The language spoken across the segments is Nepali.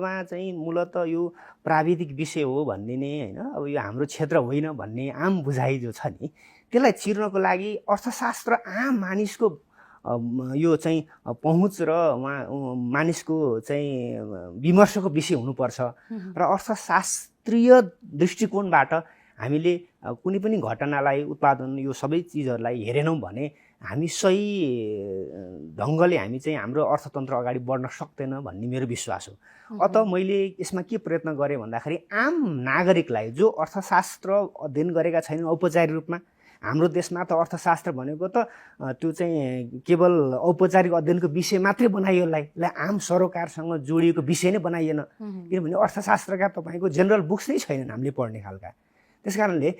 चाहिँ मूलत यो प्राविधिक विषय हो भन्ने नै हैन, अब यो हाम्रो क्षेत्र होइन भन्ने आम बुझाइ जो छ नि, त्यसलाई चिर्नको लागि अर्थशास्त्र आम मानिसको यो चाहिँ पहुँच र मानिसको चाहिँ विमर्शको विषय हुनुपर्छ र अर्थशास्त्रीय दृष्टिकोणबाट हामीले कुनै पनि घटनालाई, उत्पादन, यो सबै चिजहरूलाई हेरेनौँ भने हामी सही ढङ्गले हामी चाहिँ हाम्रो अर्थतन्त्र अगाडि बढ्न सक्दैन भन्ने मेरो विश्वास हो। अत मैले यसमा के प्रयत्न गरेँ भन्दाखेरि आम नागरिकलाई जो अर्थशास्त्र अध्ययन गरेका छैनन् औपचारिक रूपमा, हाम्रो देशमा त अर्थशास्त्र भनेको त त्यो चाहिँ केवल औपचारिक अध्ययनको विषय मात्रै बनाइयो, यसलाई आम सरोकारसँग जोडिएको विषय नै बनाइएन, किनभने अर्थशास्त्रका तपाईँको जेनरल बुक्स नै छैनन् हामीले पढ्ने खालका। त्यसकारणले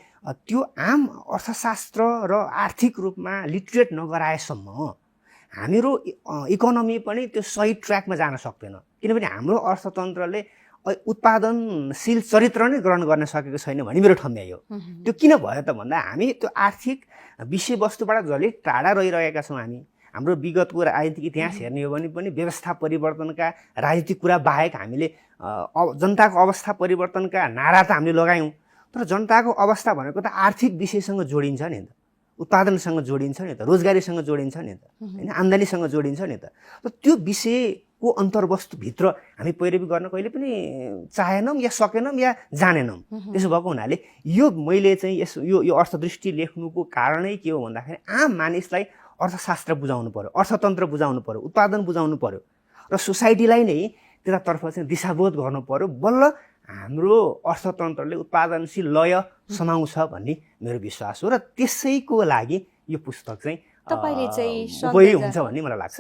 त्यो आम अर्थशास्त्र र आर्थिक रूपमा लिटरेट नगराएसम्म हाम्रो इकोनोमी पनि त्यो सही ट्र्याकमा जान सक्दैन, किनभने हाम्रो अर्थतन्त्रले उत्पादनशील चरित्र नै ग्रहण गर्न सकेको छैन भन्ने मेरो ठम्याइ हो। त्यो किन भयो त भन्दा हामी त्यो आर्थिक विषयवस्तुबाट जहिले टाढा रहिरहेका छौँ। हाम्रो विगतको राजनीतिक इतिहास हेर्ने हो भने पनि व्यवस्था परिवर्तनका राजनीतिक कुरा बाहेक हामीले जनताको अवस्था परिवर्तनका नारा त हामीले लगायौँ, तर जनताको अवस्था भनेको त आर्थिक विषयसँग जोडिन्छ नि त, उत्पादनसँग जोडिन्छ नि त, रोजगारीसँग जोडिन्छ नि त, हैन, आम्दानीसँग जोडिन्छ नि त। त्यो विषयको अन्तर्वस्तुभित्र हामी पैरवी गर्न कहिले पनि चाहेनौँ या सकेनौँ या जानेनौँ। त्यसो भएको हुनाले यो मैले चाहिँ यो अर्थदृष्टि लेख्नुको कारणै के हो भन्दाखेरि आम मानिसलाई अर्थशास्त्र बुझाउनु पर्यो, अर्थतन्त्र बुझाउनु पर्यो, उत्पादन बुझाउनु पर्यो र सोसाइटीलाई नै त्यतातर्फ चाहिँ दिशाबोध गर्नु पर्यो। बल्ल हाम्रो अर्थतन्त्रले उत्पादनशील लय समाउँछ भन्ने मेरो विश्वास हो र त्यसैको लागि यो पुस्तक चाहिँ तपाईले चाहिँ उपयोगी हुन्छ भन्ने मलाई लाग्छ।